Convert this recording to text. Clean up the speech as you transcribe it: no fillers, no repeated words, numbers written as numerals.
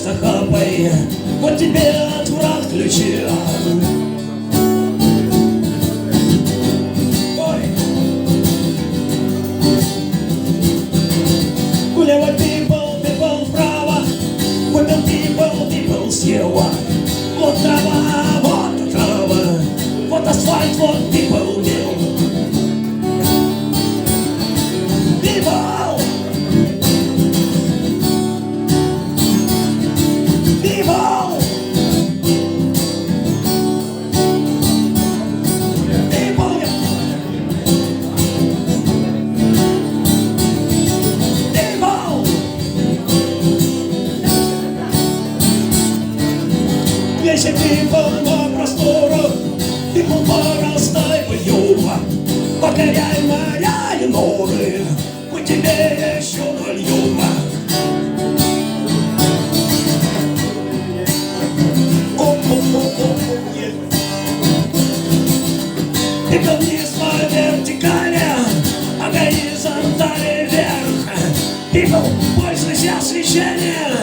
просто хапай, вот тебе от врат ключи. Влево пипл, пипл вправо, выпил пипл, пипл слева. Вот трава, вот трава, вот асфальт, вот пипл мил. Пипл! Пипл! Весь пипл на просторах, пипл порастай в юга. Покоряй моря и норы, мы тебе еще нальем. Пипл вниз по вертикали, а горизонтали вверх. Пипл, пользуйся освещением.